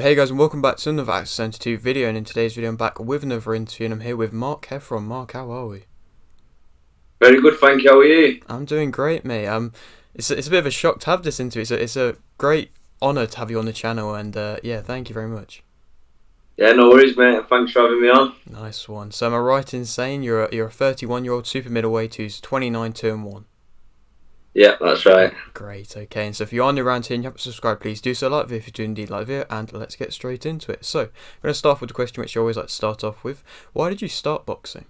Hey guys, and welcome back to another Access Centre 2 video, and in today's video I'm back with another interview, and I'm here with Mark Heffron. Mark, how are we? Very good, thank you. How are you? I'm doing great, mate. It's a bit of a shock to have this interview. It's a great honour to have you on the channel, and yeah, thank you very much. Yeah, no worries, mate. Thanks for having me on. Nice one. So am I right in saying you're a 31-year-old super middleweight who's 29, 2 and 1? Yeah, that's right. Great, okay. And so if you are new around here and you haven't subscribed, please do so. Like the video if you do indeed like the video, and let's get straight into it. So, I'm going to start with the question which you always like to start off with. Why did you start boxing?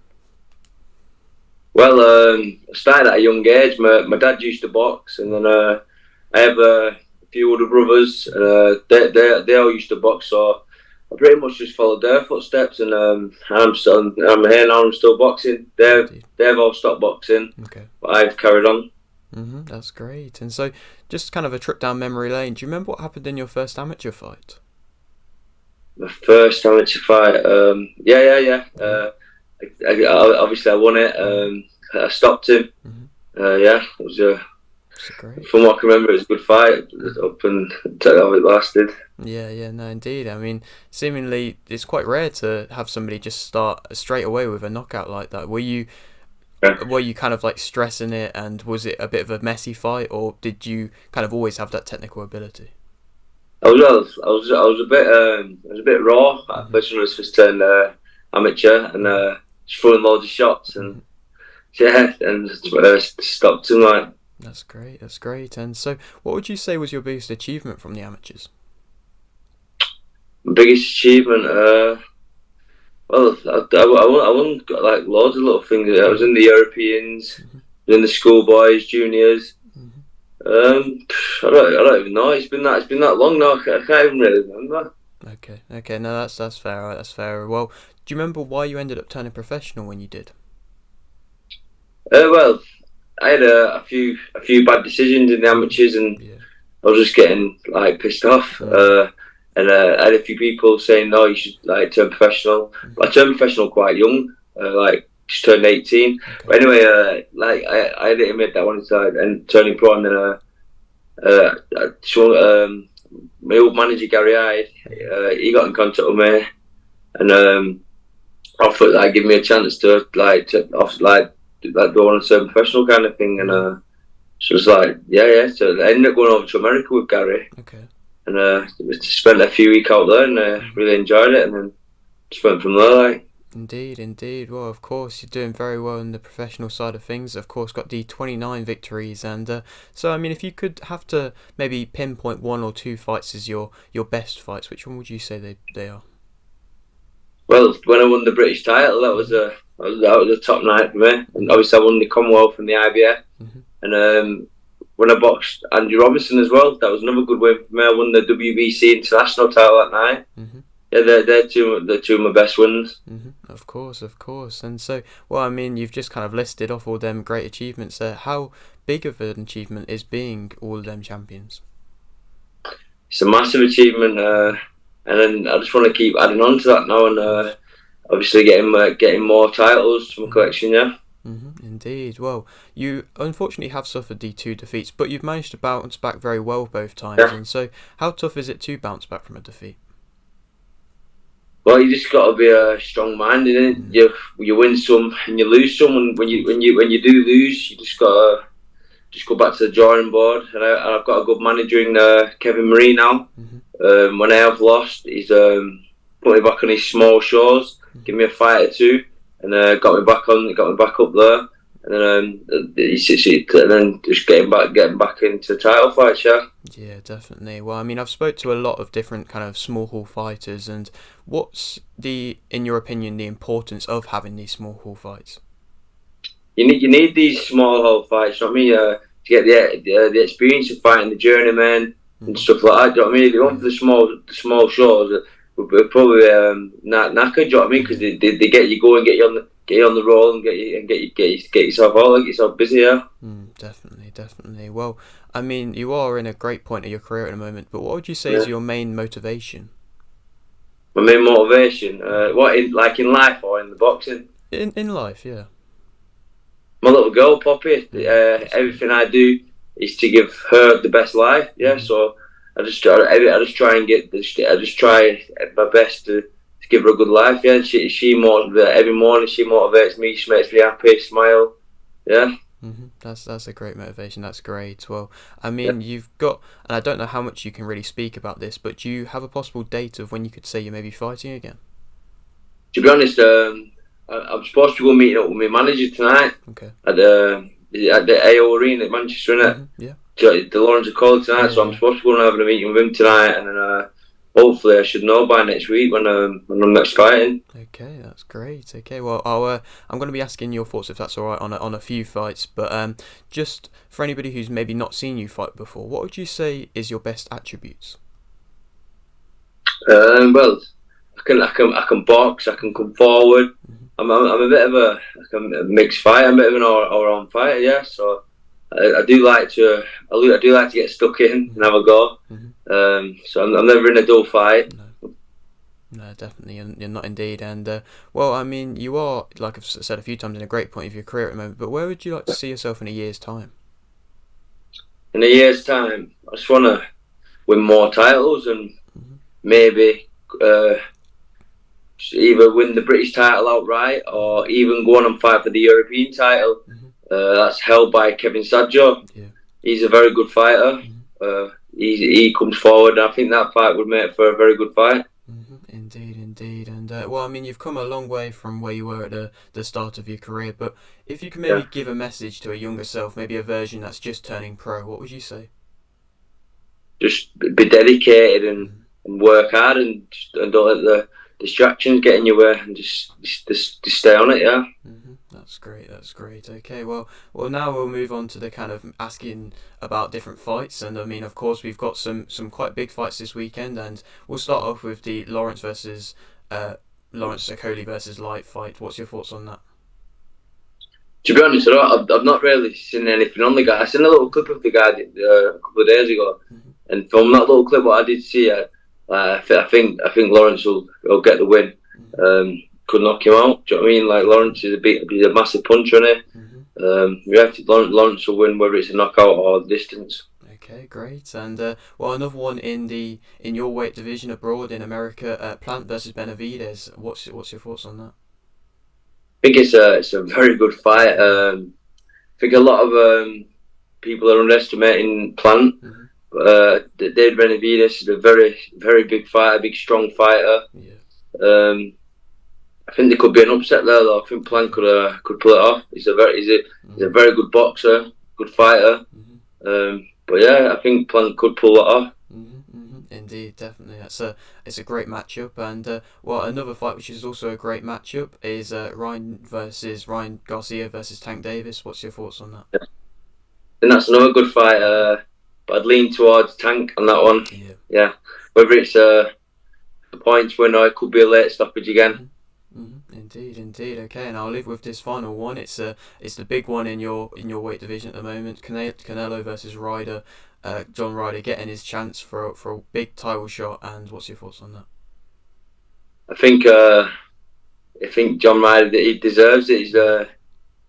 Well, I started at a young age. My dad used to box, and then I have a few older brothers. They all used to box, so I pretty much just followed their footsteps. And I'm here now. I'm still boxing. They've all stopped boxing, Okay. but I've carried on. That's great. And so, just kind of a trip down memory lane. Do you remember what happened in your first amateur fight? My first amateur fight. Yeah. Obviously, I won it. I stopped him. Yeah, it was Great. from what I can remember, it was a good fight up until how it lasted. Yeah, no, indeed. I mean, seemingly it's quite rare to have somebody just start straight away with a knockout like that. Were you kind of like stressing it, and was it a bit of a messy fight, or did you kind of always have that technical ability? I was a bit raw. Especially when I was first turned amateur and just throwing loads of shots and yeah, and stopped him like. That's great. That's great. And so, what would you say was your biggest achievement from the amateurs? My biggest achievement. Well, I won like loads of little things. I was in the Europeans, in the schoolboys, juniors. I don't even know. It's been that long now. I can't even really remember. Okay. No, that's fair. Right, that's fair. Well, do you remember why you ended up turning professional when you did? Well, I had a few bad decisions in the amateurs, and Yeah. I was just getting like pissed off. I had a few people saying, "No, you should like turn professional." But I turned professional quite young, like just turned 18. Okay. But anyway, like I had it admit that I wanted to and turning pro, and then my old manager Gary Hyde, he got in contact with me and offered like give me a chance to go on a certain professional kind of thing, and so it was like yeah. So I ended up going over to America with Gary. Okay. And spent a few weeks out there and really enjoyed it, and then just went from there. Like. Indeed. Well, of course, you're doing very well in the professional side of things. Of course, got the 29 victories, and so I mean, if you could have to maybe pinpoint one or two fights as your best fights, which one would you say they are? Well, when I won the British title, that was a top night for me. And obviously, I won the Commonwealth and the IBF, and when I boxed Andrew Robinson as well, that was another good win for me. I won the WBC international title that night. Yeah, they're two of my best wins. Of course. And so, well, I mean, you've just kind of listed off all them great achievements there. How big of an achievement is being all of them champions? It's a massive achievement, and then I just want to keep adding on to that now, and obviously getting more titles from my collection. Yeah. Indeed. Well, you unfortunately have suffered the two defeats, but you've managed to bounce back very well both times. Yeah. And so, how tough is it to bounce back from a defeat? Well, you just got to be strong-minded. In it. You win some and you lose some, and when you do lose, you just got to go back to the drawing board. And I've got a good manager in Kevin Marie now. When I have lost, he's put me back on his small shows, give me a fight or two, and got me back up there. And then just getting back into title fights. Yeah, definitely. Well, I mean, I've spoke to a lot of different kind of small hall fighters, and what's in your opinion, the importance of having these small hall fights? You need these small hall fights. You know what I mean? To get the experience of fighting the journeyman and stuff like that. Do you know what I mean? If you want the small shows, we're probably knackered. Do you know what I mean? Because they get you going, get you on the roll, and get yourself out, get yourself busy. Yeah. Definitely. Well, I mean, you are in a great point of your career at the moment, but what would you say is your main motivation? My main motivation, in life or in the boxing? In life, yeah. My little girl, Poppy. Everything I do is to give her the best life. Yeah. So I just try and I just try my best to give her a good life. Yeah, she motivates every morning. She motivates me. She makes me happy. Smile. Yeah. That's a great motivation. That's great. Well, I mean, you've got, and I don't know how much you can really speak about this, but do you have a possible date of when you could say you may be fighting again? To be honest, I'm supposed to go meeting up with my manager tonight. Okay. At the AO Arena at Manchester, innit? Yeah. The Lawrence of Cole tonight, Yeah, so I'm supposed to go and have a meeting with him tonight, and then hopefully I should know by next week when I'm next fighting. Okay, that's great. Okay, well, I'm going to be asking your thoughts if that's all right on a few fights, but just for anybody who's maybe not seen you fight before, what would you say is your best attributes? Well, I can box. I can come forward. I'm a bit of a mixed fighter. I'm a bit of an all-round fighter. Yeah, so I do like to get stuck in and have a go. So I'm never in a dull fight. No, definitely, you're not indeed. And well, I mean, you are, like I've said a few times, in a great point of your career at the moment. But where would you like to see yourself in a year's time? In a year's time, I just want to win more titles and maybe either win the British title outright or even go on and fight for the European title. That's held by Kevin Saggio. Yeah. He's a very good fighter. He comes forward, and I think that fight would make for a very good fight. Indeed. And well, I mean, you've come a long way from where you were at the start of your career. But if you can maybe give a message to a younger self, maybe a version that's just turning pro, what would you say? Just be dedicated and work hard, and don't let the distractions get in your way, and just stay on it. Yeah. That's great. Okay, well, now we'll move on to the kind of asking about different fights, and I mean, of course, we've got some quite big fights this weekend, and we'll start off with the Lawrence Okoli versus Light fight. What's your thoughts on that? To be honest, I've not really seen anything on the guy. I seen a little clip of the guy a couple of days ago, and from that little clip, what I did see, I think Lawrence will get the win. Could knock him out. Do you know what I mean? Like, Lawrence is he's a massive puncher, isn't he? Lawrence will win whether it's a knockout or distance. Okay, great. And well, another one in your weight division abroad in America, Plant versus Benavidez. What's your thoughts on that? I think it's a very good fight. I think a lot of people are underestimating Plant. Dave Benavidez is a very, very big fighter, big strong fighter. Yeah. I think there could be an upset there, though. I think Plant could pull it off. He's a very good boxer, good fighter. But yeah, I think Plant could pull it off. Indeed, definitely. It's a great matchup, and well, another fight which is also a great matchup is Ryan Garcia versus Tank Davis. What's your thoughts on that? Yeah. And that's another good fight, but I'd lean towards Tank on that one. Yeah. Whether it's a points winner, it could be a late stoppage again. Indeed. Okay, and I'll leave with this final one. It's the big one in your weight division at the moment. Canelo versus Ryder. John Ryder getting his chance for a big title shot. And what's your thoughts on that? I think John Ryder, he deserves it.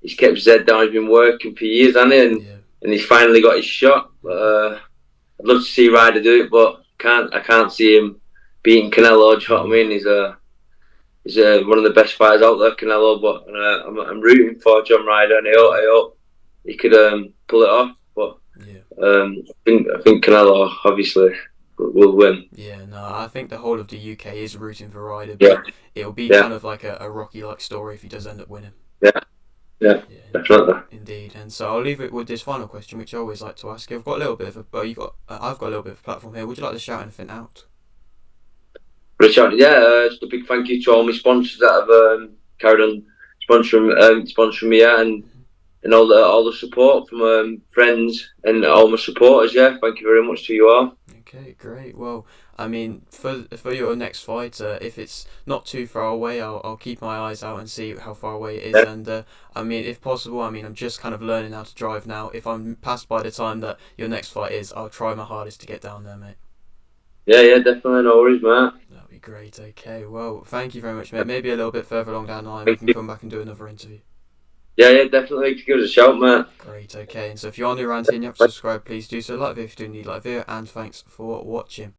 He's kept his head down. He's been working for years, hasn't he? And he's finally got his shot. I'd love to see Ryder do it, but I can't see him beating Canelo. Do you know what I mean? He's one of the best fighters out there, Canelo. But I'm rooting for John Ryder, and I hope he could pull it off. But I think Canelo obviously will win. Yeah, no, I think the whole of the UK is rooting for Ryder. But it'll be kind of like a Rocky-like story if he does end up winning. Yeah, definitely. Indeed, and so I'll leave it with this final question, which I always like to ask. I've got a little bit of I've got a little bit of a platform here. Would you like to shout anything out? Richard, just a big thank you to all my sponsors that have carried on sponsoring me, and all the support from friends and all my supporters. Yeah, thank you very much to you all. Okay, great. Well, I mean, for your next fight, if it's not too far away, I'll keep my eyes out and see how far away it is. Yeah. And I mean, if possible, I mean, I'm just kind of learning how to drive now. If I'm passed by the time that your next fight is, I'll try my hardest to get down there, mate. Yeah, definitely. No worries, mate. That'd be great. Okay, well, thank you very much, mate. Maybe a little bit further along down the line, we can come back and do another interview. Yeah, definitely. Give us a shout, mate. Great, okay. And so if you are new around here and you have to subscribe, please do so. Like the video if you do need like video, and thanks for watching.